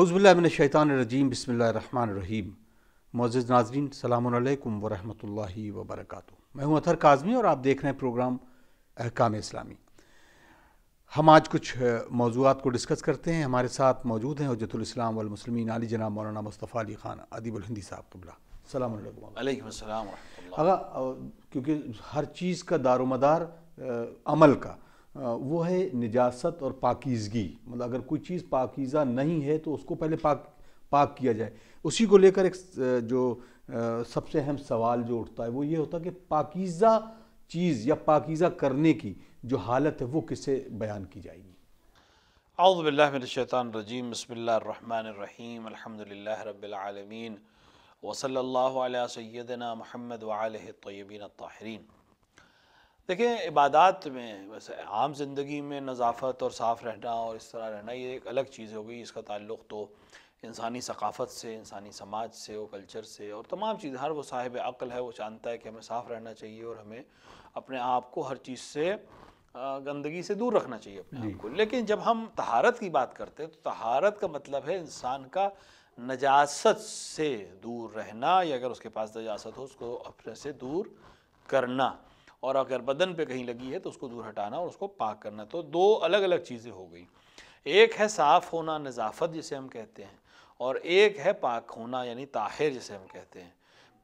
اعوذ باللہ من الشیطان الرجیم، بسم اللہ الرحمن الرحیم۔ معزز ناظرین، السلام علیکم ورحمۃ اللہ وبرکاتہ۔ میں ہوں اطہر کاظمی اور آپ دیکھ رہے ہیں پروگرام احکام اسلامی۔ ہم آج کچھ موضوعات کو ڈسکس کرتے ہیں۔ ہمارے ساتھ موجود ہیں حجت الاسلام والمسلمین علی جناب مولانا مصطفیٰ علی خان ادیب الہندی صاحب قبلہ۔ السلام علیکم۔ علیکم السلام ورحمۃ اللہ۔ آغا، کیونکہ ہر چیز کا دار و مدار عمل کا وہ ہے نجاست اور پاکیزگی، مطلب اگر کوئی چیز پاکیزہ نہیں ہے تو اس کو پہلے پاک کیا جائے۔ اسی کو لے کر ایک جو سب سے اہم سوال جو اٹھتا ہے وہ یہ ہوتا ہے کہ پاکیزہ چیز یا پاکیزہ کرنے کی جو حالت ہے وہ کسے بیان کی جائے گی؟ اعوذ باللہ من الشیطان الرجیم، بسم اللہ الرحمن الرحیم، الحمدللہ رب العالمین، وصلی اللہ علی سیدنا محمد وآلہ الطیبین الطاہرین۔ دیکھیں، عبادات میں ویسے عام زندگی میں نظافت اور صاف رہنا اور اس طرح رہنا یہ ایک الگ چیز ہو گئی۔ اس کا تعلق تو انسانی ثقافت سے، انسانی سماج سے اور کلچر سے اور تمام چیز، ہر وہ صاحب عقل ہے وہ جانتا ہے کہ ہمیں صاف رہنا چاہیے اور ہمیں اپنے آپ کو ہر چیز سے گندگی سے دور رکھنا چاہیے اپنے آپ کو۔ لیکن جب ہم طہارت کی بات کرتے ہیں تو طہارت کا مطلب ہے انسان کا نجاست سے دور رہنا، یا اگر اس کے پاس نجاست ہو اس کو اپنے سے دور کرنا، اور اگر بدن پہ کہیں لگی ہے تو اس کو دور ہٹانا اور اس کو پاک کرنا۔ تو دو الگ الگ چیزیں ہو گئی، ایک ہے صاف ہونا، نظافت جسے ہم کہتے ہیں، اور ایک ہے پاک ہونا یعنی طاہر جسے ہم کہتے ہیں۔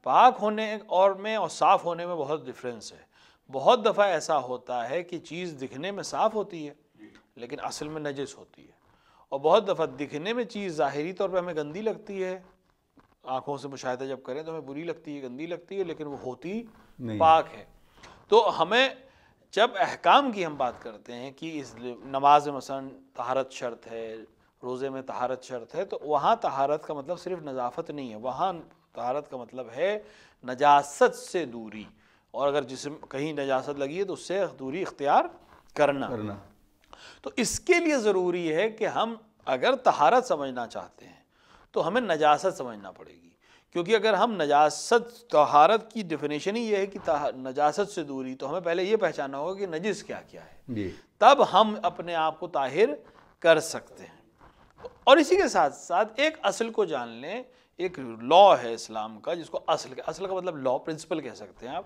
پاک ہونے اور صاف ہونے میں بہت ڈفرینس ہے۔ بہت دفعہ ایسا ہوتا ہے کہ چیز دکھنے میں صاف ہوتی ہے لیکن اصل میں نجس ہوتی ہے، اور بہت دفعہ دکھنے میں چیز ظاہری طور پہ ہمیں گندی لگتی ہے، آنکھوں سے مشاہدہ جب کریں تو ہمیں بری لگتی ہے، گندی لگتی ہے، لیکن وہ ہوتی پاک ہے۔ تو ہمیں جب احکام کی ہم بات کرتے ہیں کہ اس نماز میں مثلا طہارت شرط ہے، روزے میں طہارت شرط ہے، تو وہاں طہارت کا مطلب صرف نظافت نہیں ہے، وہاں طہارت کا مطلب ہے نجاست سے دوری، اور اگر جسم کہیں نجاست لگی ہے تو اس سے دوری اختیار کرنا۔ تو اس کے لیے ضروری ہے کہ ہم اگر طہارت سمجھنا چاہتے ہیں تو ہمیں نجاست سمجھنا پڑے گی، کیونکہ اگر ہم نجاست، طہارت کی ڈیفینیشن ہی یہ ہے کہ نجاست سے دوری، تو ہمیں پہلے یہ پہچاننا ہوگا کہ نجس کیا کیا ہے، تب ہم اپنے آپ کو طاہر کر سکتے ہیں۔ اور اسی کے ساتھ ساتھ ایک اصل کو جان لیں، ایک لا ہے اسلام کا جس کو اصل کا مطلب لا، پرنسپل کہہ سکتے ہیں آپ،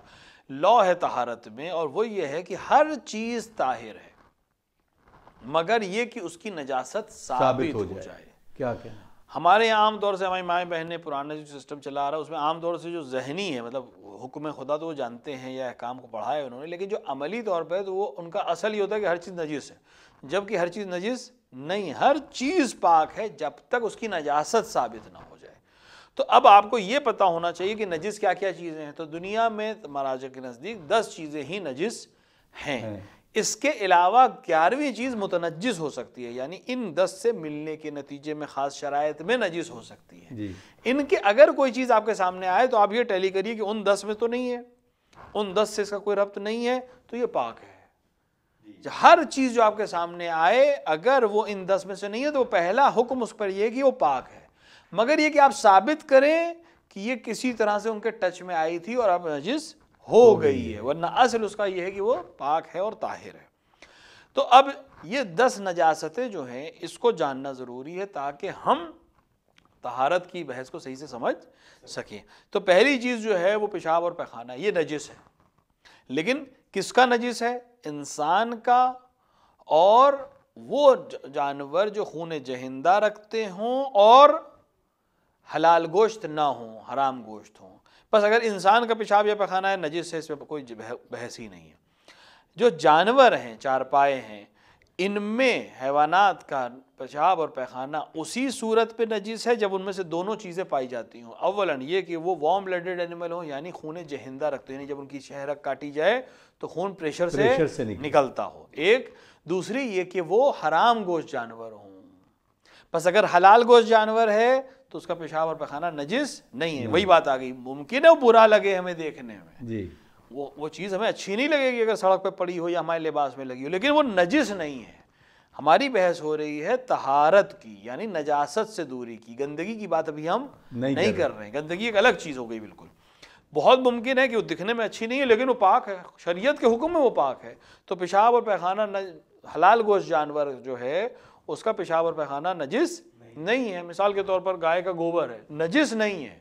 لا ہے طہارت میں، اور وہ یہ ہے کہ ہر چیز طاہر ہے مگر یہ کہ اس کی نجاست ثابت ہو جائے۔ کیا ہمارے یہاں عام طور سے ہماری مائیں بہنیں پرانا جو سسٹم چلا رہا ہے اس میں عام طور سے جو ذہنی ہے، مطلب حکم خدا تو وہ جانتے ہیں یا احکام کو پڑھا ہے انہوں نے، لیکن جو عملی طور پہ تو وہ ان کا اصل یہ ہوتا ہے کہ ہر چیز نجس ہے، جبکہ ہر چیز نجس نہیں، ہر چیز پاک ہے جب تک اس کی نجاست ثابت نہ ہو جائے۔ تو اب آپ کو یہ پتہ ہونا چاہیے کہ نجس کیا کیا چیزیں ہیں۔ تو دنیا میں مراجع کے نزدیک 10 چیزیں ہی نجس ہیں، اس کے علاوہ 11ویں چیز متنجس ہو سکتی ہے، یعنی ان 10 سے ملنے کے نتیجے میں خاص شرائط میں نجس ہو سکتی ہے۔ ان کے اگر کوئی چیز آپ کے سامنے آئے تو آپ یہ ٹیلی کریے کہ ان 10 میں تو نہیں ہے، ان 10 سے اس کا کوئی ربط نہیں ہے، تو یہ پاک ہے۔ ہر چیز جو آپ کے سامنے آئے اگر وہ ان 10 میں سے نہیں ہے تو پہلا حکم اس پر یہ ہے کہ وہ پاک ہے، مگر یہ کہ آپ ثابت کریں کہ یہ کسی طرح سے ان کے ٹچ میں آئی تھی اور اب نجس ہو گئی ہے، ورنہ اصل اس کا یہ ہے کہ وہ پاک ہے اور طاہر ہے۔ تو اب یہ 10 نجاستیں جو ہیں اس کو جاننا ضروری ہے تاکہ ہم طہارت کی بحث کو صحیح سے سمجھ سکیں۔ تو پہلی چیز جو ہے وہ پیشاب اور پیخانہ، یہ نجس ہے، لیکن کس کا نجس ہے؟ انسان کا، اور وہ جانور جو خون جہندہ رکھتے ہوں اور حلال گوشت نہ ہوں، حرام گوشت ہوں۔ بس اگر انسان کا پیشاب یا پیخانہ ہے نجس ہے، اس پہ کوئی بحث ہی نہیں ہے۔ جو جانور ہیں، چارپائے ہیں، ان میں حیوانات کا پیشاب اور پیخانہ اسی صورت پہ نجس ہے جب ان میں سے دونوں چیزیں پائی جاتی ہوں۔ اولاً یہ کہ وہ وارم بلڈڈ اینیمل ہوں، یعنی خون جہندہ رکھتے ہیں، یعنی جب ان کی شہرک کاٹی جائے تو خون پریشر سے نکلتا ہو۔ ایک دوسری یہ کہ وہ حرام گوشت جانور ہوں۔ بس اگر حلال گوشت جانور ہے تو اس کا پیشاب اور پیخانہ نجس نہیں ہے۔ وہی بات آ گئی، ممکن ہے وہ برا لگے ہمیں دیکھنے میں، وہ چیز ہمیں اچھی نہیں لگے گی اگر سڑک پہ پڑی ہو یا ہمارے لباس میں لگی ہو، لیکن وہ نجس نہیں ہے۔ ہماری بحث ہو رہی ہے طہارت کی، یعنی نجاست سے دوری کی، گندگی کی بات ابھی ہم نہیں کر رہے ہیں۔ گندگی ایک الگ چیز ہو گئی بالکل۔ بہت ممکن ہے کہ وہ دکھنے میں اچھی نہیں ہے لیکن وہ پاک ہے، شریعت کے حکم میں وہ پاک ہے۔ تو پیشاب اور پیخانہ حلال گوشت جانور جو ہے اس کا پیشاب اور پیخانہ نجس نہیں ہے. مثال کے طور پر گائے کا گوبر ہے, نجس نہیں ہے.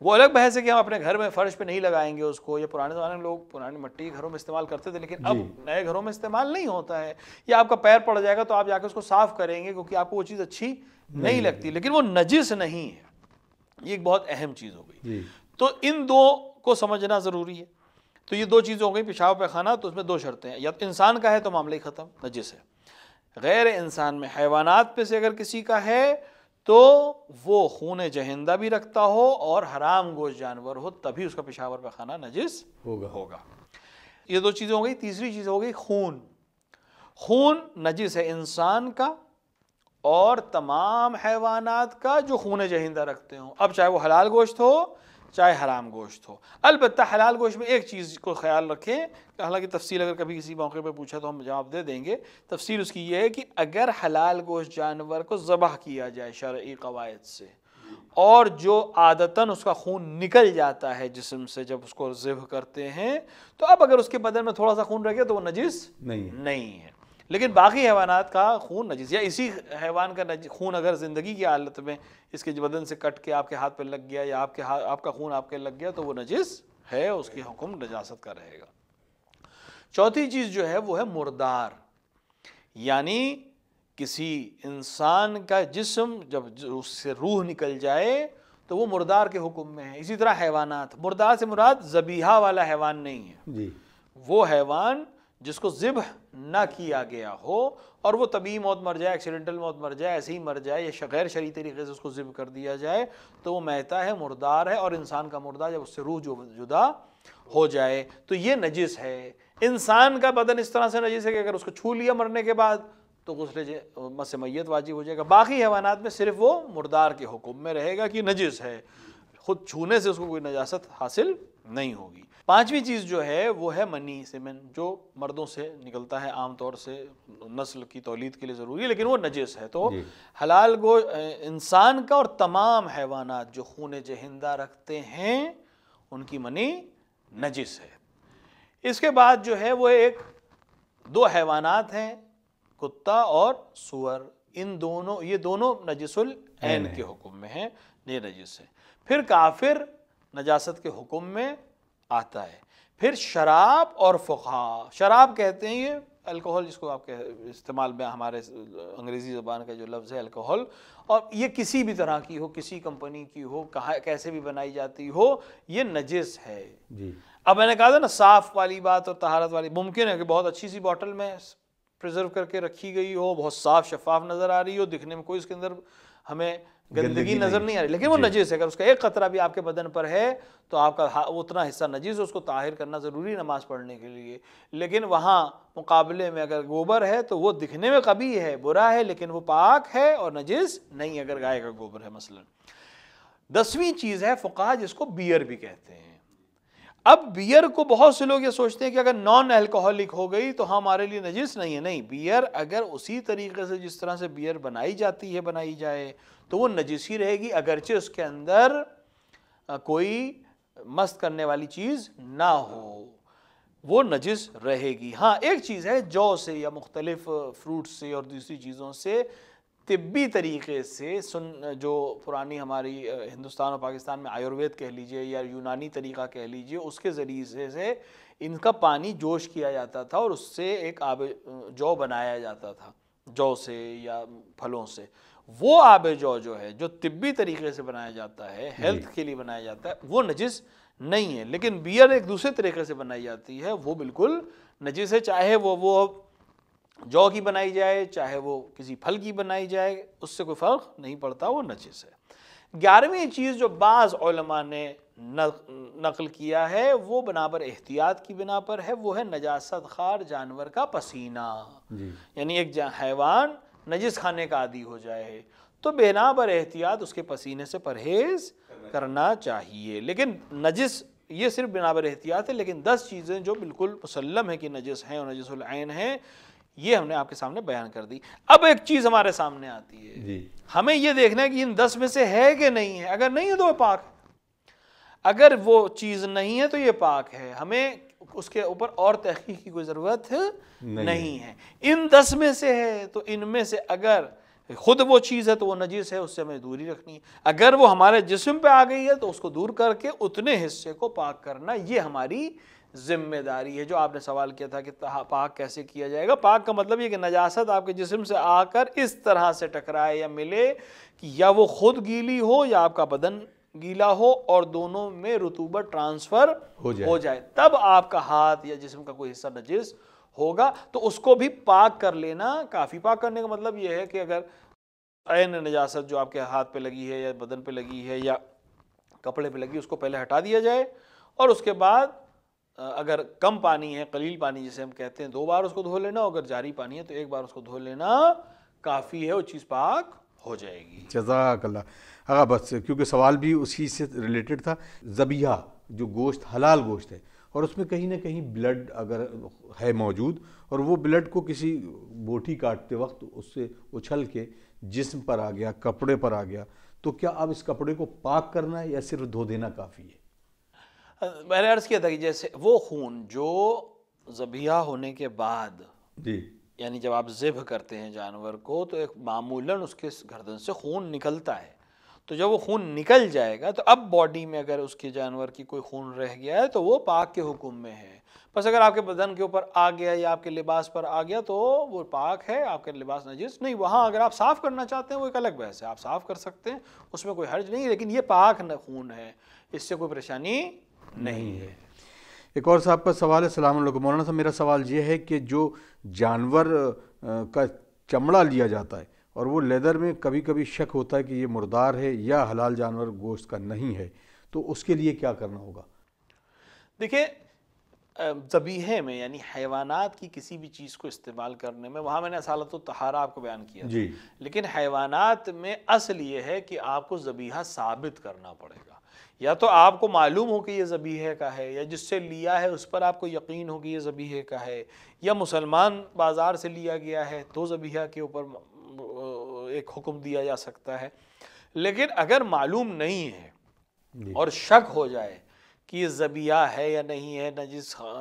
وہ الگ بحث ہے کہ ہم اپنے گھر میں فرش پہ نہیں لگائیں گے اس کو, یا پرانے زمانے میں لوگ پرانی مٹی گھروں میں استعمال کرتے تھے, لیکن اب نئے گھروں میں استعمال نہیں ہوتا ہے. یا آپ کا پیر پڑ جائے گا تو آپ جا کے اس کو صاف کریں گے کیونکہ آپ کو وہ چیز اچھی نہیں لگتی, لیکن وہ نجس نہیں ہے. یہ ایک بہت اہم چیز ہو گئی. تو ان دو کو سمجھنا ضروری ہے. تو یہ دو چیزیں ہو گئی, پیشاب پیخانہ, تو اس میں دو شرطیں ہیں. یا تو انسان کا ہے تو معاملہ ہی ختم, نجس ہے. غیر انسان میں حیوانات پہ سے اگر کسی کا ہے تو وہ خون جہندہ بھی رکھتا ہو اور حرام گوشت جانور ہو تبھی اس کا پیشاب اور پیخانہ نجس ہوگا. یہ دو چیزیں ہو گئی. تیسری چیز ہو گئی خون. خون نجس ہے انسان کا اور تمام حیوانات کا جو خون جہندہ رکھتے ہوں, اب چاہے وہ حلال گوشت ہو چاہے حرام گوشت ہو. البتہ حلال گوشت میں ایک چیز کو خیال رکھیں, حالانکہ تفصیل اگر کبھی کسی موقع پہ پوچھا تو ہم جواب دے دیں گے. تفصیل اس کی یہ ہے کہ اگر حلال گوشت جانور کو ذبح کیا جائے شرعی قواعد سے, اور جو عادتاً اس کا خون نکل جاتا ہے جسم سے جب اس کو ذبح کرتے ہیں, تو اب اگر اس کے بدن میں تھوڑا سا خون رہ گیا تو وہ نجس نہیں ہے. لیکن باقی حیوانات کا خون نجس, یا اسی حیوان کا خون اگر زندگی کی حالت میں اس کے بدن سے کٹ کے آپ کے ہاتھ پہ لگ گیا, یا آپ کا خون آپ کے لگ گیا, تو وہ نجس ہے, اس کی حکم نجاست کا رہے گا. چوتھی چیز جو ہے وہ ہے مردار, یعنی کسی انسان کا جسم جب اس سے روح نکل جائے تو وہ مردار کے حکم میں ہے. اسی طرح حیوانات, مردار سے مراد ذبیحہ والا حیوان نہیں ہے, وہ حیوان جس کو ذبح نہ کیا گیا ہو اور وہ طبیعی موت مر جائے, ایکسیڈنٹل موت مر جائے, ایسے ہی مر جائے, یا غیر شرعی طریقے سے اس کو ذبح کر دیا جائے, تو وہ میتہ ہے, مردار ہے. اور انسان کا مردہ جب اس سے روح جدا ہو جائے تو یہ نجس ہے. انسان کا بدن اس طرح سے نجس ہے کہ اگر اس کو چھو لیا مرنے کے بعد تو غسل مس میت واجب ہو جائے گا. باقی حیوانات میں صرف وہ مردار کے حکم میں رہے گا کہ نجس ہے, خود چھونے سے اس کو کوئی نجاست حاصل نہیں ہوگی. پانچویں چیز جو ہے وہ ہے منی, سیمن, جو مردوں سے نکلتا ہے, عام طور سے نسل کی تولید کے لیے ضروری ہے, لیکن وہ نجس ہے. تو حلال انسان کا اور تمام حیوانات جو خون جہندہ رکھتے ہیں ان کی منی نجس ہے. اس کے بعد جو ہے وہ دو حیوانات ہیں, کتا اور سور. یہ دونوں نجس العین کے حکم میں ہیں, یہ نجس ہے. پھر کافر نجاست کے حکم میں آتا ہے. پھر شراب اور فقہا, شراب کہتے ہیں یہ الکوہل, جس کو آپ کے استعمال میں ہمارے انگریزی زبان کا جو لفظ ہے الکوہل, اور یہ کسی بھی طرح کی ہو, کسی کمپنی کی ہو, کیسے بھی بنائی جاتی ہو, یہ نجس ہے. اب میں نے کہا تھا نا صاف والی بات اور طہارت والی, ممکن ہے کہ بہت اچھی سی بوٹل میں پریزرو کر کے رکھی گئی ہو, بہت صاف شفاف نظر آ رہی ہو, دکھنے میں کوئی اس کے اندر ہمیں گندگی نظر نہیں آ رہی, لیکن وہ نجس ہے. اگر اس کا ایک قطرہ بھی آپ کے بدن پر ہے تو آپ کا اتنا حصہ نجس ہے, اس کو طاہر کرنا ضروری نماز پڑھنے کے لیے. لیکن وہاں مقابلے میں اگر گوبر ہے تو وہ دکھنے میں قبیح ہے, برا ہے, لیکن وہ پاک ہے اور نجس نہیں اگر گائے کا گوبر ہے مثلا. 10ویں چیز ہے فقہا جس کو بیئر بھی کہتے ہیں. اب بیئر کو بہت سے لوگ یہ سوچتے ہیں کہ اگر نان الکوہولک ہو گئی تو ہمارے لیے نجس نہیں ہے. نہیں, بیئر اگر اسی طریقے سے جس طرح سے بیئر بنائی جاتی ہے بنائی جائے تو وہ نجس ہی رہے گی, اگرچہ اس کے اندر کوئی مست کرنے والی چیز نہ ہو, وہ نجس رہے گی. ہاں ایک چیز ہے, جو سے یا مختلف فروٹ سے اور دوسری چیزوں سے طبی طریقے سے جو پرانی ہماری ہندوستان اور پاکستان میں آیوروید کہہ لیجئے یا یونانی طریقہ کہہ لیجئے, اس کے ذریعے سے ان کا پانی جوش کیا جاتا تھا اور اس سے ایک آب جو بنایا جاتا تھا, جو سے یا پھلوں سے. وہ آب جو ہے جو طبی طریقے سے بنایا جاتا ہے, ہیلتھ کے لیے بنایا جاتا ہے, وہ نجس نہیں ہے. لیکن بیئر ایک دوسرے طریقے سے بنائی جاتی ہے, وہ بالکل نجس ہے, چاہے وہ جو کی بنائی جائے چاہے وہ کسی پھل کی بنائی جائے, اس سے کوئی فرق نہیں پڑتا, وہ نجس ہے. 11ویں چیز جو بعض علماء نے نقل کیا ہے وہ بنابر احتیاط کی بنا پر ہے, وہ ہے نجاست خوار جانور کا پسینہ. یعنی ایک حیوان نجس کھانے کا عادی ہو جائے تو بنابر احتیاط اس کے پسینے سے پرہیز کرنا چاہیے. لیکن نجس یہ صرف بنابر احتیاط ہے, لیکن 10 چیزیں جو بالکل مسلم ہے کہ نجس ہیں اور نجس العین ہیں, یہ ہم نے آپ کے سامنے بیان کر دی. اب ایک چیز ہمارے سامنے آتی ہے, ہمیں یہ دیکھنا ہے کہ ان 10 میں سے ہے کہ نہیں ہے. اگر نہیں ہے تو وہ پاک ہے, اگر وہ چیز نہیں ہے تو یہ پاک ہے. ہمیں اس کے اوپر اور تحقیق کی کوئی ضرورت نہیں ہے. ان 10 میں سے ہے تو ان میں سے اگر خود وہ چیز ہے تو وہ نجس ہے، اس سے ہمیں دوری رکھنی ہے. اگر وہ ہمارے جسم پہ آ گئی ہے تو اس کو دور کر کے اتنے حصے کو پاک کرنا، یہ ہماری ذمہ داری ہے. جو آپ نے سوال کیا تھا کہ پاک کیسے کیا جائے گا، پاک کا مطلب یہ کہ نجاست آپ کے جسم سے آ کر اس طرح سے ٹکرائے یا ملے کہ یا وہ خود گیلی ہو یا آپ کا بدن گیلا ہو اور دونوں میں رطوبت ٹرانسفر ہو جائے، تب آپ کا ہاتھ یا جسم کا کوئی حصہ نجس ہوگا. تو اس کو بھی پاک کر لینا کافی. پاک کرنے کا مطلب یہ ہے کہ اگر عین نجاست جو آپ کے ہاتھ پہ لگی ہے یا بدن پہ لگی ہے یا کپڑے پہ لگی، اس کو پہلے ہٹا دیا جائے، اور اس کے بعد اگر کم پانی ہے، قلیل پانی جسے ہم کہتے ہیں، 2 بار اس کو دھو لینا. اگر جاری پانی ہے تو 1 بار اس کو دھو لینا کافی ہے، وہ چیز پاک ہو جائے گی. جزاک اللہ. ہاں بس کیونکہ سوال بھی اسی سے ریلیٹڈ تھا. ذبیحہ جو گوشت حلال گوشت ہے اور اس میں کہیں نہ کہیں بلڈ اگر ہے موجود اور وہ بلڈ کو کسی بوٹی کاٹتے وقت اس سے اچھل کے جسم پر آ گیا، کپڑے پر آ گیا، تو کیا اب اس کپڑے کو پاک کرنا ہے یا صرف دھو دینا کافی ہے؟ میں نے عرض کیا تھا کہ جیسے وہ خون جو ذبیحہ ہونے کے بعد، جی، یعنی جب آپ ذبح کرتے ہیں جانور کو تو ایک معمولاً اس کے گردن سے خون نکلتا ہے. تو جب وہ خون نکل جائے گا تو اب باڈی میں اگر اس کے جانور کی کوئی خون رہ گیا ہے تو وہ پاک کے حکم میں ہے. بس اگر آپ کے بدن کے اوپر آ گیا یا آپ کے لباس پر آ گیا تو وہ پاک ہے، آپ کے لباس نجس نہیں. وہاں اگر آپ صاف کرنا چاہتے ہیں وہ ایک الگ بحث ہے، آپ صاف کر سکتے ہیں، اس میں کوئی حرج نہیں ہے، لیکن یہ پاک خون ہے، اس سے کوئی پریشانی نہیں ہے. ایک اور صاحب کا سوال ہے. السلام علیکم مولانا صاحب، میرا سوال یہ ہے کہ جو جانور کا چمڑا لیا جاتا ہے اور وہ لیدر میں کبھی کبھی شک ہوتا ہے کہ یہ مردار ہے یا حلال جانور گوشت کا نہیں ہے، تو اس کے لیے کیا کرنا ہوگا؟ دیکھیں، ذبیحے میں یعنی حیوانات کی کسی بھی چیز کو استعمال کرنے میں، وہاں میں نے اصالت الطہارہ آپ کو بیان کیا جی، لیکن حیوانات میں اصل یہ ہے کہ آپ کو ذبیحہ ثابت کرنا پڑے گا. یا تو آپ کو معلوم ہو کہ یہ ذبیحے کا ہے، یا جس سے لیا ہے اس پر آپ کو یقین ہو کہ یہ ذبیحے کا ہے، یا مسلمان بازار سے لیا گیا ہے تو ذبیحہ کے اوپر ایک حکم دیا جا سکتا ہے. لیکن اگر معلوم نہیں ہے اور شک ہو جائے کہ یہ ذبیحہ ہے یا نہیں ہے،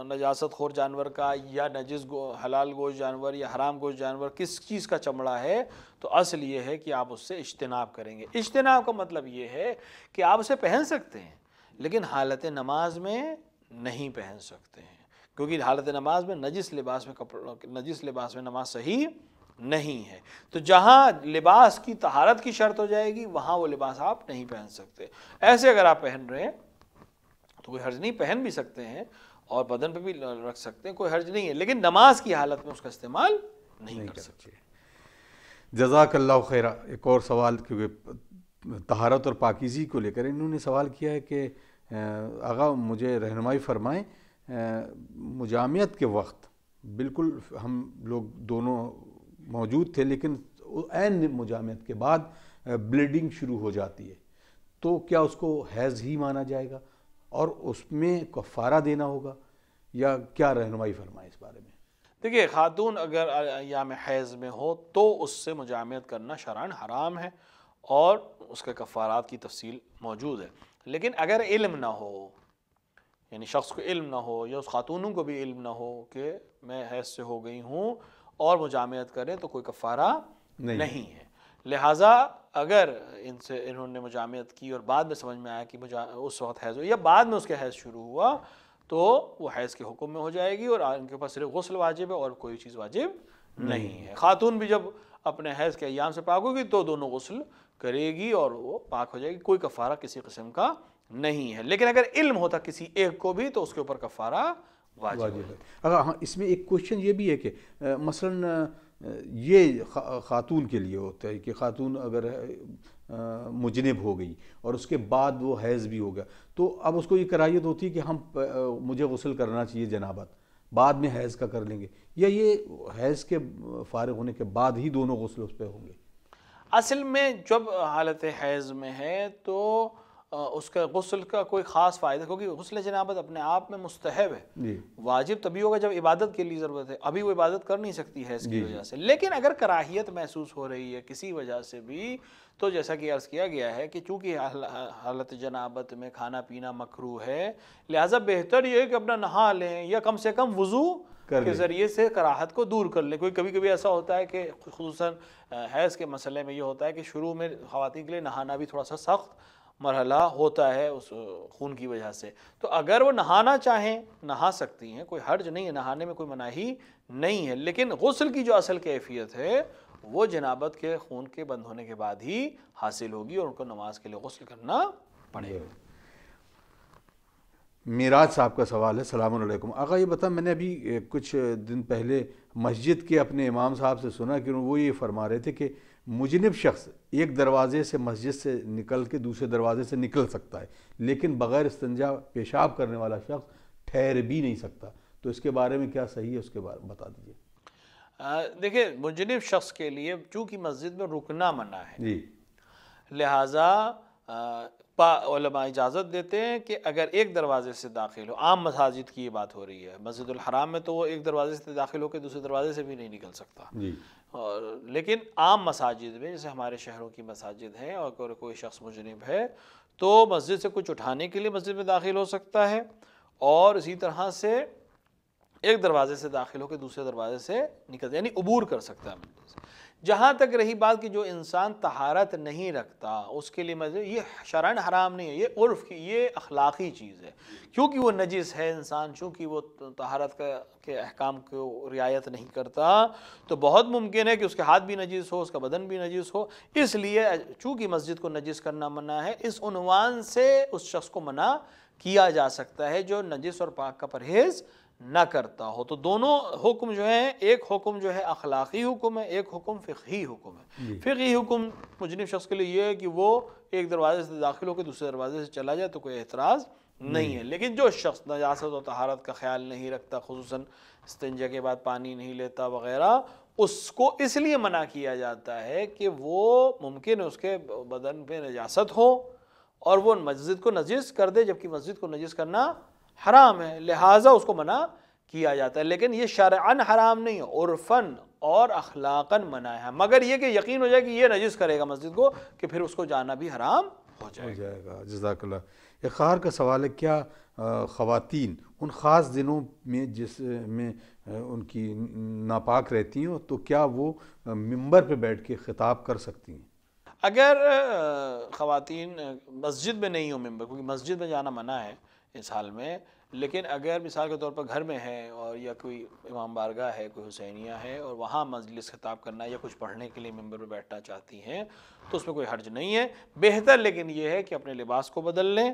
نجاست خور جانور کا یا نجس حلال گوشت جانور یا حرام گوشت جانور کس چیز کا چمڑا ہے، تو اصل یہ ہے کہ آپ اس سے اجتناب کریں گے. اجتناب کا مطلب یہ ہے کہ آپ اسے پہن سکتے ہیں لیکن حالت نماز میں نہیں پہن سکتے ہیں، کیونکہ حالت نماز میں نجس لباس میں نماز صحیح نہیں ہے. تو جہاں لباس کی طہارت کی شرط ہو جائے گی وہاں وہ لباس آپ نہیں پہن سکتے. ایسے اگر آپ پہن رہے ہیں تو کوئی حرج نہیں، پہن بھی سکتے ہیں اور بدن پہ بھی رکھ سکتے ہیں، کوئی حرج نہیں ہے، لیکن نماز کی حالت میں اس کا استعمال نہیں کر سکتے. جزاک اللہ خیرہ. ایک اور سوال کیونکہ طہارت اور پاکیزی کو لے کر انہوں نے سوال کیا ہے کہ آغا مجھے رہنمائی فرمائیں، مجامعت کے وقت بالکل ہم لوگ دونوں موجود تھے لیکن عین مجامعت کے بعد بلیڈنگ شروع ہو جاتی ہے، تو کیا اس کو حیض ہی مانا جائے گا اور اس میں کفارہ دینا ہوگا یا کیا رہنمائی فرمائیں اس بارے میں؟ دیکھیے، خاتون اگر ایام حیض میں ہو تو اس سے مجامعت کرنا شرعاً حرام ہے اور اس کے کفارات کی تفصیل موجود ہے. لیکن اگر علم نہ ہو، یعنی شخص کو علم نہ ہو یا اس خاتونوں کو بھی علم نہ ہو کہ میں حیض سے ہو گئی ہوں اور مجامعت کریں تو کوئی کفارہ نہیں ہے. لہٰذا اگر انہوں نے مجامعت کی اور بعد میں سمجھ میں آیا کہ اس وقت حیض ہو یا بعد میں اس کے حیض شروع ہوا تو وہ حیض کے حکم میں ہو جائے گی اور ان کے پاس صرف غسل واجب ہے اور کوئی چیز واجب نہیں ہے. خاتون بھی جب اپنے حیض کے ایام سے پاک ہوگی تو دونوں غسل کرے گی اور وہ پاک ہو جائے گی، کوئی کفارہ کسی قسم کا نہیں ہے. لیکن اگر علم ہوتا کسی ایک کو بھی تو اس کے اوپر کفارہ واجب ہے. اگر ہاں اس میں ایک کوشچن یہ بھی ہے کہ مثلا یہ خاتون کے لیے ہوتا ہے کہ خاتون اگر مجنب ہو گئی اور اس کے بعد وہ حیض بھی ہو گیا تو اب اس کو یہ کراہیت ہوتی ہے کہ مجھے غسل کرنا چاہیے جنابت، بعد میں حیض کا کر لیں گے، یا یہ حیض کے فارغ ہونے کے بعد ہی دونوں غسل اس پہ ہوں گے؟ اصل میں جب حالت حیض میں ہے تو اس کا غسل کا کوئی خاص فائدہ، کیونکہ غسل جنابت اپنے آپ میں مستحب ہے، واجب تبھی ہوگا جب عبادت کے لیے ضرورت ہے. ابھی وہ عبادت کر نہیں سکتی ہے اس کی وجہ سے. لیکن اگر کراہیت محسوس ہو رہی ہے کسی وجہ سے بھی تو جیسا کہ عرض کیا گیا ہے کہ چونکہ حالت جنابت میں کھانا پینا مکروہ ہے، لہٰذا بہتر یہ ہے کہ اپنا نہا لیں یا کم سے کم وضو کے ذریعے سے کراہت کو دور کر لے. کوئی کبھی کبھی ایسا ہوتا ہے کہ خصوصاً حیض کے مسئلے میں یہ ہوتا ہے کہ شروع میں خواتین کے لیے نہانا بھی تھوڑا سا سخت مرحلہ ہوتا ہے اس خون کی وجہ سے. تو اگر وہ نہانا چاہیں نہا سکتی ہیں, کوئی حرج نہیں ہے, نہانے میں کوئی مناہی نہیں ہے, لیکن غسل کی جو اصل کیفیت ہے وہ جنابت کے خون کے بند ہونے کے بعد ہی حاصل ہوگی اور ان کو نماز کے لیے غسل کرنا پڑے گا. میراج صاحب کا سوال ہے. السلام علیکم آقا, یہ بتا, میں نے ابھی کچھ دن پہلے مسجد کے اپنے امام صاحب سے سنا کہ وہ یہ فرما رہے تھے کہ مجنب شخص ایک دروازے سے مسجد سے نکل کے دوسرے دروازے سے نکل سکتا ہے, لیکن بغیر استنجا پیشاب کرنے والا شخص ٹھہر بھی نہیں سکتا. تو اس کے بارے میں کیا صحیح ہے, اس کے بارے میں بتا دیجیے. دیکھیں, مجنب شخص کے لیے چونکہ مسجد میں رکنا منع ہے, جی, لہٰذا علماء اجازت دیتے ہیں کہ اگر ایک دروازے سے داخل ہو, عام مساجد کی یہ بات ہو رہی ہے, مسجد الحرام میں تو وہ ایک دروازے سے داخل ہو کے دوسرے دروازے سے بھی نہیں نکل سکتا, جی, لیکن عام مساجد میں جیسے ہمارے شہروں کی مساجد ہیں اور کوئی شخص مجنب ہے تو مسجد سے کچھ اٹھانے کے لیے مسجد میں داخل ہو سکتا ہے, اور اسی طرح سے ایک دروازے سے داخل ہو کے دوسرے دروازے سے نکل, یعنی عبور کر سکتا ہے. جہاں تک رہی بات کہ جو انسان طہارت نہیں رکھتا اس کے لیے مسجد, یہ شرعاً حرام نہیں ہے, یہ عرف کی, یہ اخلاقی چیز ہے, کیونکہ وہ نجس ہے انسان, چونکہ وہ طہارت کے احکام کو رعایت نہیں کرتا تو بہت ممکن ہے کہ اس کے ہاتھ بھی نجس ہو, اس کا بدن بھی نجس ہو. اس لیے چونکہ مسجد کو نجس کرنا منع ہے, اس عنوان سے اس شخص کو منع کیا جا سکتا ہے جو نجس اور پاک کا پرہیز نہ کرتا ہو. تو دونوں حکم جو ہیں, ایک حکم جو ہے اخلاقی حکم ہے, ایک حکم فقہی حکم ہے. فقہی حکم مجنب شخص کے لیے یہ ہے کہ وہ ایک دروازے سے داخل ہو کے دوسرے دروازے سے چلا جائے تو کوئی اعتراض نہیں ہے, لیکن جو شخص نجاست و طہارت کا خیال نہیں رکھتا, خصوصاً استنجا کے بعد پانی نہیں لیتا وغیرہ, اس کو اس لیے منع کیا جاتا ہے کہ وہ ممکن ہے اس کے بدن پہ نجاست ہو اور وہ مسجد کو نجس کر دے, جبکہ مسجد کو نجس کرنا حرام ہے, لہٰذا اس کو منع کیا جاتا ہے. لیکن یہ شرعاً حرام نہیں ہے, عرفاً اور اخلاقاً منع ہے, مگر یہ کہ یقین ہو جائے کہ یہ نجس کرے گا مسجد کو کہ پھر اس کو جانا بھی حرام ہو جائے گا. جزاک اللہ. اخار کا سوال ہے, کیا خواتین ان خاص دنوں میں جس میں ان کی ناپاک رہتی ہیں تو کیا وہ ممبر پہ بیٹھ کے خطاب کر سکتی ہیں؟ اگر خواتین مسجد میں نہیں ہو ممبر, کیونکہ مسجد میں جانا منع ہے اس حال میں, لیکن اگر مثال کے طور پر گھر میں ہے اور یا کوئی امام بارگاہ ہے, کوئی حسینیہ ہے اور وہاں مجلس خطاب کرنا ہے یا کچھ پڑھنے کے لیے ممبر پہ بیٹھنا چاہتی ہیں تو اس میں کوئی حرج نہیں ہے. بہتر لیکن یہ ہے کہ اپنے لباس کو بدل لیں,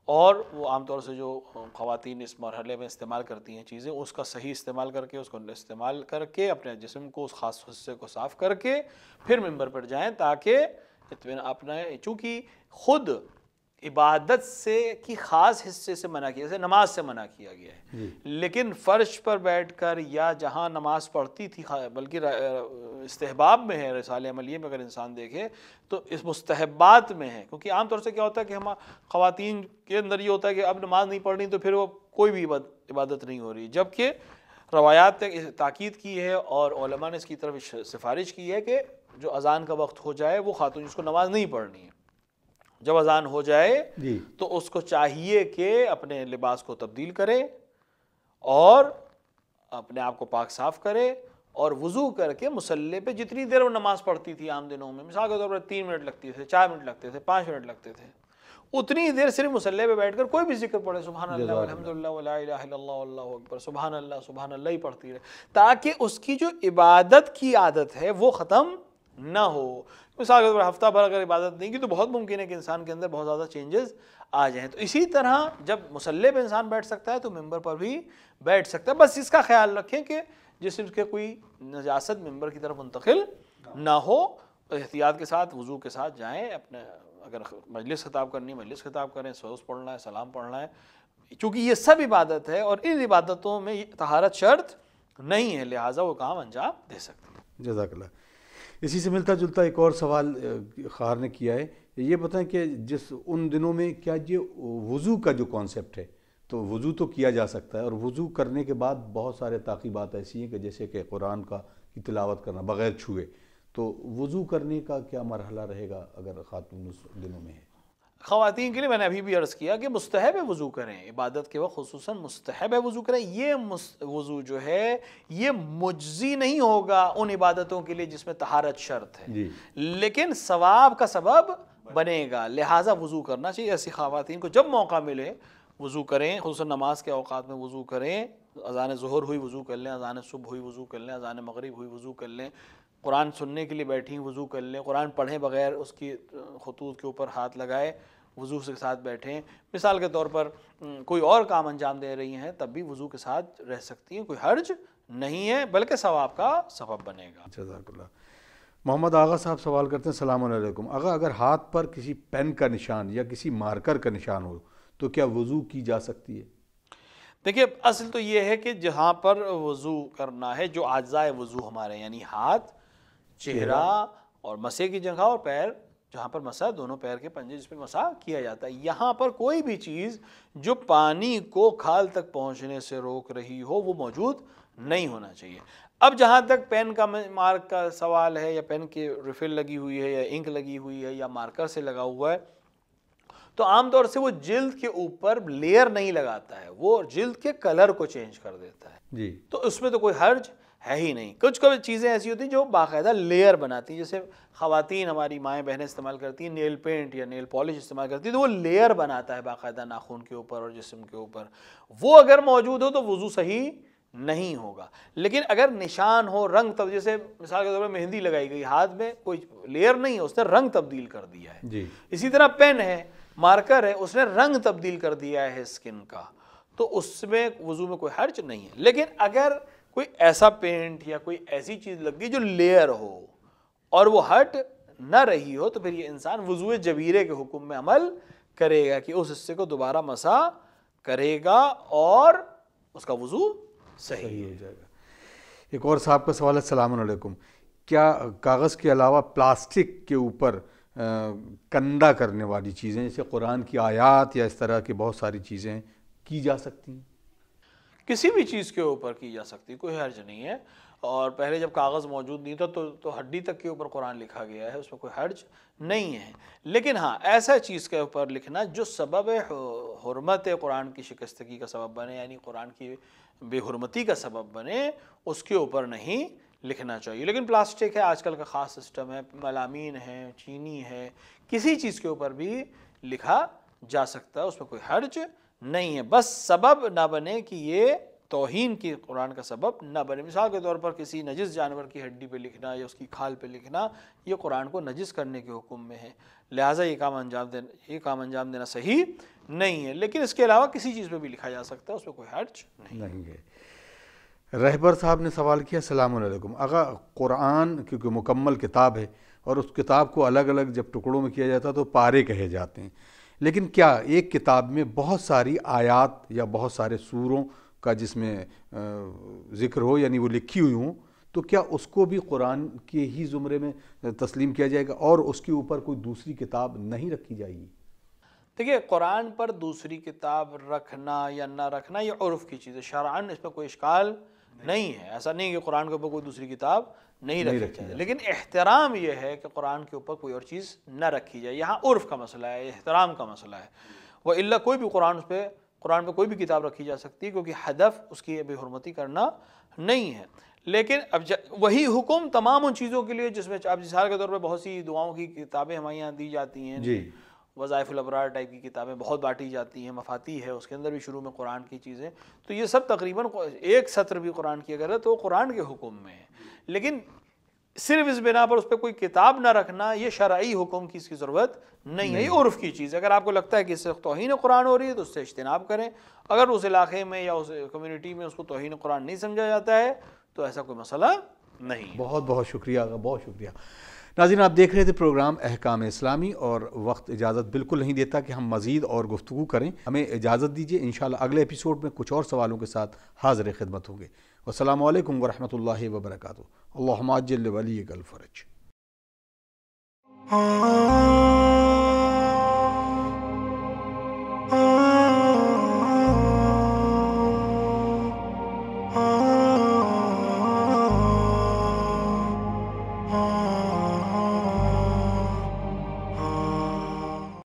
اور وہ عام طور سے جو خواتین اس مرحلے میں استعمال کرتی ہیں چیزیں, اس کا صحیح استعمال کر کے, اس کو استعمال کر کے اپنے جسم کو اس خاص حصے کو صاف کر کے پھر ممبر پر جائیں, تاکہ اپنا, چونکہ خود عبادت سے کی خاص حصے سے منع کیا, جیسے نماز سے منع کیا گیا ہے, لیکن فرش پر بیٹھ کر یا جہاں نماز پڑھتی تھی, بلکہ استحباب میں ہے, رسالہ عملیہ میں اگر انسان دیکھے تو اس مستحبات میں ہے, کیونکہ عام طور سے کیا ہوتا ہے کہ ہم خواتین کے اندر یہ ہوتا ہے کہ اب نماز نہیں پڑھنی تو پھر وہ کوئی بھی عبادت نہیں ہو رہی, جبکہ روایات نے تاکید کی ہے اور علماء نے اس کی طرف سفارش کی ہے کہ جو اذان کا وقت ہو جائے وہ خاتون جس کو نماز نہیں پڑھنی ہے, جب اذان ہو جائے تو اس کو چاہیے کہ اپنے لباس کو تبدیل کرے اور اپنے آپ کو پاک صاف کرے اور وضو کر کے مصلی پہ جتنی دیر وہ نماز پڑھتی تھی عام دنوں میں, مثال کے طور پر 3 منٹ لگتے تھے, 4 منٹ لگتے تھے, 5 منٹ لگتے تھے, اتنی دیر صرف مصلی پہ بیٹھ کر کوئی بھی ذکر پڑھے, سبحان اللہ والحمدللہ ولا الہ الا اللہ واللہ اکبر, سبحان اللہ ہی پڑھتی رہے, تاکہ اس کی جو عبادت کی عادت ہے وہ ختم نہ ہو. مثال کے طور پر ہفتہ بھر اگر عبادت نہیں کی تو بہت ممکن ہے کہ انسان کے اندر بہت زیادہ چینجز آ جائیں. تو اسی طرح جب مصلی پہ انسان بیٹھ سکتا ہے تو ممبر پر بھی بیٹھ سکتا ہے, بس اس کا خیال رکھیں کہ جسم کے کوئی نجاست ممبر کی طرف منتقل نہ ہو, احتیاط کے ساتھ وضو کے ساتھ جائیں. اپنے اگر مجلس خطاب کرنی ہے مجلس خطاب کریں, سوز پڑھنا ہے, سلام پڑھنا ہے, چونکہ یہ سب عبادت ہے اور ان عبادتوں میں طہارت شرط نہیں ہے, لہٰذا وہ کام انجام دے سکتے ہیں. جزاک اللہ. اسی سے ملتا جلتا ایک اور سوال خار نے کیا ہے, یہ بتائیں کہ ان دنوں میں کیا یہ وضو کا جو کانسیپٹ ہے, تو وضو تو کیا جا سکتا ہے اور وضو کرنے کے بعد بہت سارے تعقیبات ایسی ہیں کہ جیسے کہ قرآن کی تلاوت کرنا بغیر چھوئے, تو وضو کرنے کا کیا مرحلہ رہے گا اگر خاتون اس دنوں میں ہے؟ خواتین کے لیے میں نے ابھی بھی عرض کیا کہ مستحب ہے وضو کریں، عبادت کے وقت خصوصاً مستحب ہے وضو کریں. یہ وضو جو ہے یہ مجزی نہیں ہوگا ان عبادتوں کے لیے جس میں طہارت شرط ہے، لیکن ثواب کا سبب بنے گا. لہٰذا وضو کرنا چاہیے. ایسی خواتین کو جب موقع ملے وضو کریں، خصوصاً نماز کے اوقات میں وضو کریں. اذان ظہر ہوئی وضو کر لیں، اذان صبح ہوئی وضو کر لیں، اذان مغرب ہوئی وضو کر لیں، قرآن سننے کے لیے بیٹھی وضو کر لیں، قرآن پڑھیں بغیر اس کی خطوط کے اوپر ہاتھ لگائے وضو کے ساتھ بیٹھیں. مثال کے طور پر کوئی اور کام انجام دے رہی ہیں تب بھی وضو کے ساتھ رہ سکتی ہیں، کوئی حرج نہیں ہے بلکہ ثواب کا سبب بنے گا. جزاک اللہ. محمد آغا صاحب سوال کرتے ہیں السلام علیکم. آغا اگر ہاتھ پر کسی پین کا نشان یا کسی مارکر کا نشان ہو تو کیا وضو کی جا سکتی ہے؟ دیکھیے اصل تو یہ ہے کہ جہاں پر وضو کرنا ہے، جو اجزائے وضو ہمارے یعنی ہاتھ، چہرہ اور مسح کی جگہ اور پیر، جہاں پر مسح دونوں پیر کے پنجے جس پہ مسح کیا جاتا ہے، یہاں پر کوئی بھی چیز جو پانی کو کھال تک پہنچنے سے روک رہی ہو وہ موجود نہیں ہونا چاہیے. اب جہاں تک پین کا مارک کا سوال ہے یا پین کی ریفل لگی ہوئی ہے یا انک لگی ہوئی ہے یا مارکر سے لگا ہوا ہے، تو عام طور سے وہ جلد کے اوپر لیئر نہیں لگاتا ہے، وہ جلد کے کلر کو چینج کر دیتا ہے جی. تو اس میں تو کوئی حرج ہے ہی نہیں. کچھ چیزیں ایسی ہوتی ہیں جو باقاعدہ لیئر بناتی ہیں، جیسے خواتین ہماری مائیں بہنیں استعمال کرتی ہیں نیل پینٹ یا نیل پالش استعمال کرتی ہیں، تو وہ لیئر بناتا ہے باقاعدہ ناخن کے اوپر اور جسم کے اوپر. وہ اگر موجود ہو تو وضو صحیح نہیں ہوگا. لیکن اگر نشان ہو، رنگ تب، جیسے مثال کے طور پر مہندی لگائی گئی ہاتھ میں، کوئی لیئر نہیں ہے، اس نے رنگ تبدیل کر دیا ہے جی. اسی طرح پین ہے، مارکر ہے، اس نے رنگ تبدیل کر دیا ہے اسکن کا، تو اس میں وضو میں کوئی حرج نہیں ہے. لیکن اگر کوئی ایسا پینٹ یا کوئی ایسی چیز لگ گئی جو لیئر ہو اور وہ ہٹ نہ رہی ہو تو پھر یہ انسان وضو جبیرے کے حکم میں عمل کرے گا کہ اس حصے کو دوبارہ مسح کرے گا اور اس کا وضو صحیح ہو جائے گا. ایک اور صاحب کا سوال ہے السلام علیکم. کیا کاغذ کے علاوہ پلاسٹک کے اوپر کندہ کرنے والی چیزیں جیسے قرآن کی آیات یا اس طرح کی بہت ساری چیزیں کی جا سکتی ہیں؟ کسی بھی چیز کے اوپر کی جا سکتی، کوئی حرج نہیں ہے. اور پہلے جب کاغذ موجود نہیں تھا تو ہڈی تک کے اوپر قرآن لکھا گیا ہے، اس میں کوئی حرج نہیں ہے. لیکن ہاں ایسا چیز کے اوپر لکھنا جو سبب حرمت قرآن کی شکستگی کا سبب بنے، یعنی قرآن کی بے حرمتی کا سبب بنے، اس کے اوپر نہیں لکھنا چاہیے. لیکن پلاسٹک ہے، آج کل کا خاص سسٹم ہے، ملامین ہے، چینی ہے، کسی چیز کے اوپر بھی لکھا جا سکتا ہے، اس میں کوئی حرج نہیں ہے. بس سبب نہ بنے کہ یہ توہین کی قرآن کا سبب نہ بنے. مثال کے طور پر کسی نجس جانور کی ہڈی پہ لکھنا یا اس کی کھال پہ لکھنا یہ قرآن کو نجس کرنے کے حکم میں ہے، لہٰذا یہ کام انجام دینا صحیح نہیں ہے. لیکن اس کے علاوہ کسی چیز پہ بھی لکھا جا سکتا ہے، اس میں کوئی حرج نہیں ہے. رہبر صاحب نے سوال کیا السلام علیکم. اگر قرآن کیونکہ مکمل کتاب ہے اور اس کتاب کو الگ الگ جب ٹکڑوں میں کیا جاتا ہے تو پارے کہے جاتے ہیں، لیکن کیا ایک کتاب میں بہت ساری آیات یا بہت سارے سوروں کا جس میں ذکر ہو یعنی وہ لکھی ہوئی ہوں تو کیا اس کو بھی قرآن کے ہی زمرے میں تسلیم کیا جائے گا اور اس کے اوپر کوئی دوسری کتاب نہیں رکھی جائے گی؟ دیکھیے قرآن پر دوسری کتاب رکھنا یا نہ رکھنا یہ عرف کی چیز ہے، شرعاً اس میں کوئی اشکال نہیں ہے. ایسا نہیں کہ قرآن کے اوپر کوئی دوسری کتاب نہیں رکھی جائے، لیکن احترام یہ ہے کہ قرآن کے اوپر کوئی اور چیز نہ رکھی جائے. یہاں عرف کا مسئلہ ہے، احترام کا مسئلہ ہے. وَإِلَّا کوئی بھی قرآن پہ کوئی بھی کتاب رکھی جا سکتی ہے کیونکہ ہدف اس کی بے حرمتی کرنا نہیں ہے. لیکن اب وہی حکم تمام ان چیزوں کے لیے جس میں اب مثال کے طور پہ بہت سی دعاؤں کی کتابیں ہمارے یہاں دی جاتی ہیں جی، وظائف الابرار ٹائپ کی کتابیں بہت بانٹی جاتی ہیں، مفاتی ہے اس کے اندر بھی شروع میں قرآن کی چیزیں، تو یہ سب تقریباً ایک سطر بھی قرآن کی اگر ہے تو قرآن کے حکم میں ہے. لیکن صرف اس بنا پر اس پہ کوئی کتاب نہ رکھنا یہ شرعی حکم کی اس کی ضرورت نہیں ہے، یہ عرف کی چیز ہے. اگر آپ کو لگتا ہے کہ اس سے توہین قرآن ہو رہی ہے تو اس سے اجتناب کریں. اگر اس علاقے میں یا اس کمیونٹی میں اس کو توہین قرآن نہیں سمجھا جاتا ہے تو ایسا کوئی مسئلہ نہیں. بہت بہت شکریہ، بہت شکریہ. ناظرین آپ دیکھ رہے تھے پروگرام احکام اسلامی اور وقت اجازت بالکل نہیں دیتا کہ ہم مزید اور گفتگو کریں، ہمیں اجازت دیجیے. انشاءاللہ اگلے ایپیسوڈ میں کچھ اور سوالوں کے ساتھ حاضر خدمت ہوں گے. والسلام علیکم ورحمۃ اللہ وبرکاتہ. اللہم عجل لولیک الفرج.